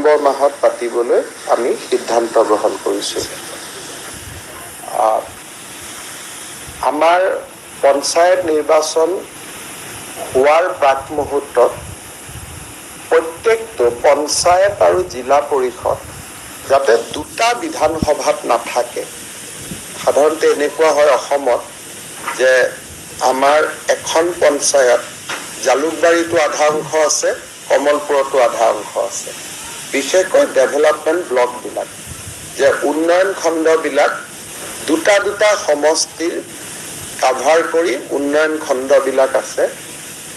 ছেপ্টেম্বৰ মাহত পাতিবলৈ আমি সিদ্ধান্ত গ্ৰহণ কৰিছোঁ। আমাৰ পঞ্চায়ত নিৰ্বাচন হোৱাৰ প্ৰাক মুহূৰ্তত প্ৰত্যেকটো পঞ্চায়ত আৰু জিলা পৰিষদ যাতে দুটা বিধানসভাত নাথাকে। সাধাৰণতে এনেকুৱা হয় অসমত যে আমাৰ এখন পঞ্চায়ত জালুকবাৰীতো আধা অংশ আছে, কমলপুৰতো আধা অংশ আছে। বিশেষকৈ ডেভেলপমেণ্ট ব্লকবিলাক, যে উন্নয়ন খণ্ডবিলাক দুটা দুটা সমষ্টিৰ কাভাৰ কৰি উন্নয়ন খণ্ডবিলাক আছে।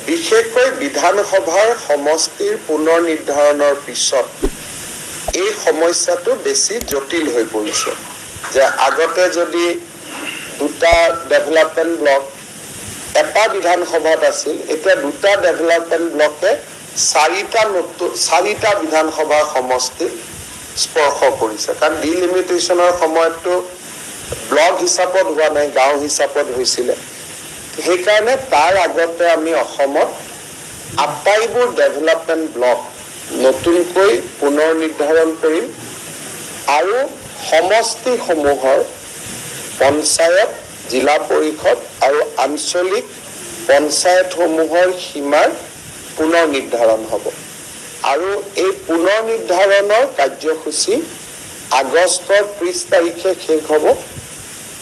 বিশেষকৈ বিধানসভাৰ সমষ্টিৰ পুনৰ নিৰ্ধাৰণৰ পিছত এই সমস্যাটো বেছি জটিল হৈ পৰিছে। যে আগতে যদি দুটা ডেভেলপমেণ্ট ব্লক এটা বিধানসভাত আছিল, এতিয়া দুটা ডেভেলপমেণ্ট ব্লকে চাৰিটা বিধানসভাৰ সমষ্টিক স্পৰ্শ কৰিছে। কাৰণ ডিলিমিটেশ্যনৰ সময়ততো ব্লক হিচাপত হোৱা নাই, গাঁও হিচাপত হৈছিলে। সেইকাৰণে তাৰ আগতে আমি অসমত আটাইবোৰ ডেভেলপমেণ্ট ব্লক নতুনকৈ পুনৰ নিৰ্ধাৰণ কৰিম আৰু সমষ্টিসমূহৰ পঞ্চায়ত, জিলা পৰিষদ আৰু আঞ্চলিক পঞ্চায়তসমূহৰ সীমাৰ পুনৰ নিৰ্ধাৰণ হ'ব। আৰু এই পুনৰ নিৰ্ধাৰণৰ কাৰ্যসূচী আগষ্টৰ 30 তাৰিখে শেষ হ'ব।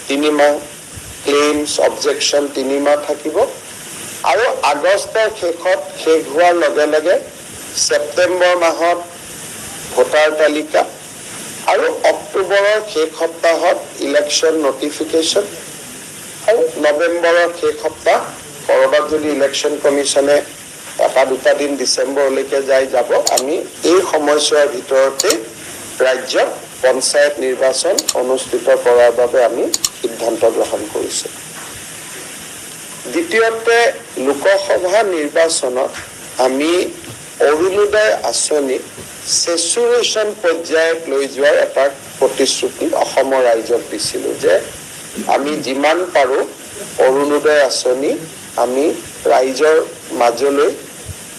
3 মাহ ক্লেইমছ, অবজেকশ্যন 3 মাহ থাকিব। আৰু আগষ্টৰ শেষত শেষ হোৱাৰ লগে লগে ছেপ্টেম্বৰ মাহত ভোটাৰ তালিকা আৰু অক্টোবৰৰ শেষ সপ্তাহত ইলেকশ্যন নটিফিকেশ্যন আৰু নৱেম্বৰৰ শেষ সপ্তাহ, ক'ৰবাত যদি ইলেকশ্যন কমিশ্যনে 1-2 দিন ডিচেম্বৰলৈকে যাব, আমি এই সময়ছোৱাৰ ভিতৰতে ৰাজ্যত পঞ্চায়ত নিৰ্বাচন অনুষ্ঠিত কৰাৰ বাবে আমি সিদ্ধান্ত গ্ৰহণ কৰিছোঁ। দ্বিতীয়তে, লোকসভা নিৰ্বাচনত আমি অৰুণোদয় আঁচনি চেচুৰেশ্যন পৰ্যায়ত লৈ যোৱাৰ এটা প্ৰতিশ্ৰুতি অসমৰ ৰাইজক দিছিলোঁ যে আমি যিমান পাৰোঁ অৰুণোদয় আঁচনি আমি ৰাইজৰ মাজলৈ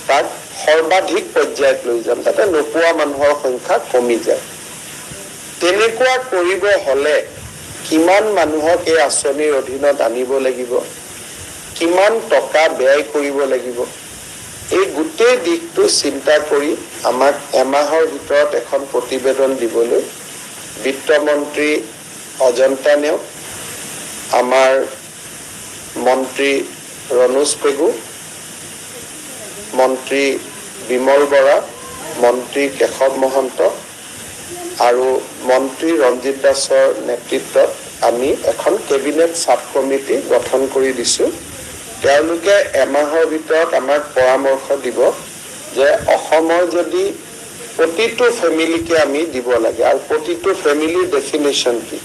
তাক সৰ্বাধিক পৰ্যায়ত লৈ যাম, যাতে নোপোৱা মানুহৰ সংখ্যা কমি যায়। তেনেকুৱা কৰিব হ'লে কিমান মানুহক এই আঁচনিৰ অধীনত আনিব লাগিব, কিমান টকা ব্যয় কৰিব লাগিব, এই গোটেই দিশটো চিন্তা কৰি আমাক এমাহৰ ভিতৰত এখন প্ৰতিবেদন দিবলৈ বিত্তমন্ত্ৰী অজন্তা নেওগ, আমাৰ মন্ত্ৰী ৰণোজ পেগু, মন্ত্ৰী বিমল বৰা, মন্ত্ৰী কেশৱ মহন্ত আৰু মন্ত্ৰী ৰঞ্জিত দাসৰ নেতৃত্বত আমি এখন কেবিনেট চাব কমিটি গঠন কৰি দিছোঁ। তেওঁলোকে এমাহৰ ভিতৰত আমাক পৰামৰ্শ দিব যে অসমৰ যদি প্ৰতিটো ফেমিলিকে আমি দিব লাগে, আৰু প্ৰতিটো ফেমিলিৰ ডেফিনেশ্যন কি,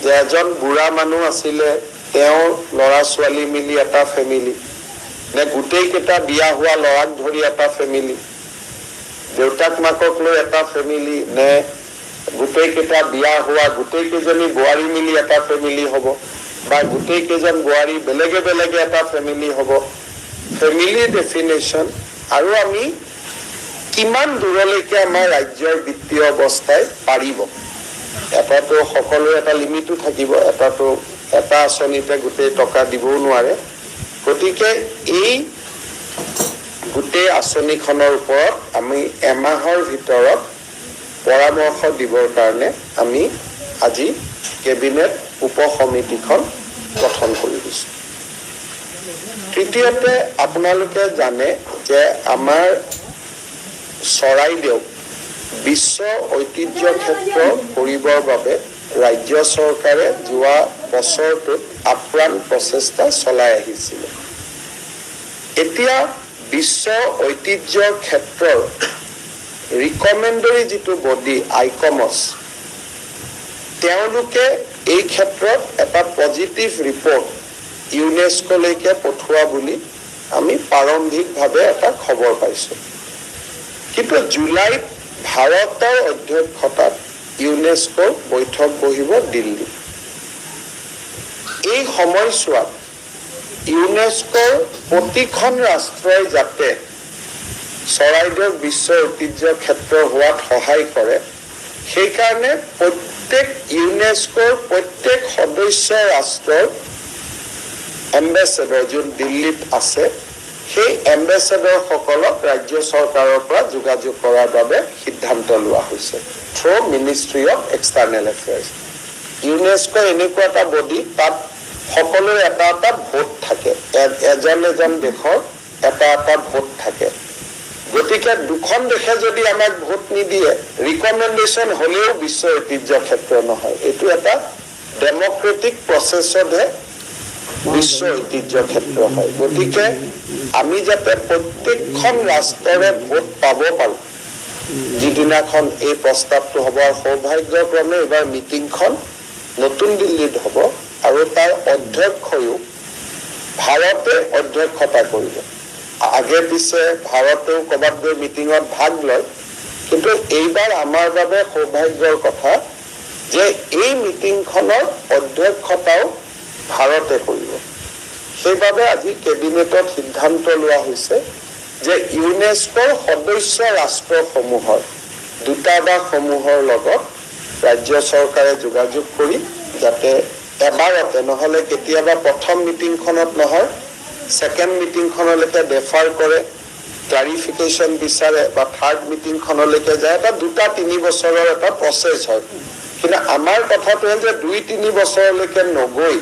যে এজন বুঢ়া মানুহ আছিলে, তেওঁৰ ল'ৰা ছোৱালী মিলি এটা ফেমিলি, নে গোটেইকেইটা বিয়া হোৱা ল'ৰাক ধৰি এটা ফেমিলি, দেউতাক মাকক লৈ এটা ফেমিলি, নে গোটেইকেইটা বিয়া হোৱা গোটেইকেইজনী বোৱাৰী মিলি এটা ফেমিলি হ'ব, বা গোটেইকেইজন বোৱাৰী বেলেগে বেলেগে এটা ফেমিলি হ'ব। ফেমিলি ডেফিনেশ্যন আৰু আমি কিমান দূৰলৈকে আমাৰ ৰাজ্যৰ বিত্তীয় অৱস্থাই পাৰিব। এটাতো সকলোৰে এটা লিমিটো থাকিব, এটা আঁচনিতে গোটেই টকা দিবও নোৱাৰে। গতিকে এই গোটেই আঁচনিখনৰ ওপৰত আমি এমাহৰ ভিতৰত পৰামৰ্শ দিবৰ কাৰণে আমি আজি কেবিনেট উপসমিতিখন গঠন কৰি দিছোঁ। তৃতীয়তে, আপোনালোকে জানে যে আমাৰ চৰাইদেউ বিশ্ব ঐতিহ্য ক্ষেত্ৰ কৰিবৰ বাবে ৰাজ্য চৰকাৰে যোৱা বছৰটোত আপ্ৰাণ প্ৰচেষ্টা চলাই আহিছিলে। এতিয়া বিশ্ব ঐতিহ্য ক্ষেত্ৰৰ ৰিকমেণ্ডৰী যিটো বডি আইকমছ, তেওঁলোকে এই ক্ষেত্ৰত এটা পজিটিভ ৰিপৰ্ট ইউনেস্কোলৈকে পঠোৱা বুলি আমি প্ৰাৰম্ভিকভাৱে এটা খবৰ পাইছোঁ। কিন্তু জুলাইত ভাৰতৰ অধ্যক্ষতাত ইউনেস্কোৰ বৈঠক বহিব দিল্লী। এই সময়ছোৱাত ইউনেস্কোৰ প্ৰতিখন ৰাষ্ট্ৰই যাতে চৰাইদেউ বিশ্ব ঐতিহ্য ক্ষেত্ৰ হোৱাত সহায় কৰে। সেইকাৰণে প্ৰত্যেক ইউনেস্কোৰ প্ৰত্যেক সদস্য ৰাষ্ট্ৰৰ এম্বেচেডৰ যোন দিল্লীত আছে, সেই এম্বেচেডৰসকলক ৰাজ্য চৰকাৰৰ পৰা যোগাযোগ কৰাৰ বাবে সিদ্ধান্ত লোৱা হৈছে through ministry of external affairs. UNESCO এনেকুৱা এটা বডি, তাত সকলোৰে এটা এটা ভোট থাকে, এজন এজন দেশৰ এটা এটা ভোট থাকে। গতিকে দুখন দেশে যদি আমাক ভোট নিদিয়ে, ৰিকমেণ্ডেশ্যন হলেও বিশ্ব ঐতিহ্য ক্ষেত্ৰ নহয়। এইটো এটা ডেমক্ৰেটিক প্ৰচেছতহে বিশ্ব ঐতিহ্য ক্ষেত্ৰ হয়। গতিকে আমি যাতে প্ৰত্যেকখন ৰাষ্ট্ৰৰে ভোট পাব পাৰোঁ, যিদিনাখন এই প্ৰস্তাৱটো হ'ব, আৰু সৌভাগ্যক্ৰমে এইবাৰ মিটিংখন নতুন দিল্লীত হ'ব, আৰু তাৰ অধ্যক্ষয়ো ভাৰতে অধ্যক্ষতা কৰিব। আগে পিছে ভাৰতেও ক'ৰবাত গৈ মিটিঙত ভাগ লয়, কিন্তু এইবাৰ আমাৰ বাবে সৌভাগ্যৰ কথা যে এই মিটিংখনৰ অধ্যক্ষতাও ভাৰতে কৰিব। সেইবাবে আজি কেবিনেটত সিদ্ধান্ত লোৱা হৈছে যে ইউনেস্কোৰ সদস্য ৰাষ্ট্ৰসমূহৰ দূতাবাসসমূহৰ লগত ৰাজ্য চৰকাৰে যোগাযোগ কৰি যাতে এবাৰতে, নহ'লে কেতিয়াবা প্ৰথম মিটিংখনত নহয়, ছেকেণ্ড মিটিংখনলৈকে ডেফাৰ কৰে, ক্লাৰিফিকেশ্যন বিচাৰে, বা থাৰ্ড মিটিংখনলৈকে যায়। এটা 2-3 বছৰৰ এটা প্ৰচেছ হয়। কিন্তু আমাৰ কথাটো হ'ল যে 2-3 বছৰলৈকে নগৈ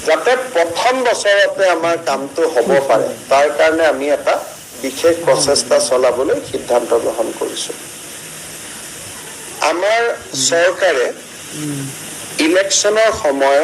যাতে প্ৰথম বছৰতে আমাৰ কামটো হ'ব পাৰে, তাৰ কাৰণে আমি এটা বিশেষ প্ৰচেষ্টা চলাবলৈ সিদ্ধান্ত গ্ৰহণ কৰিছোঁ। আমাৰ চৰকাৰে ইলেকশ্যনৰ সময়ত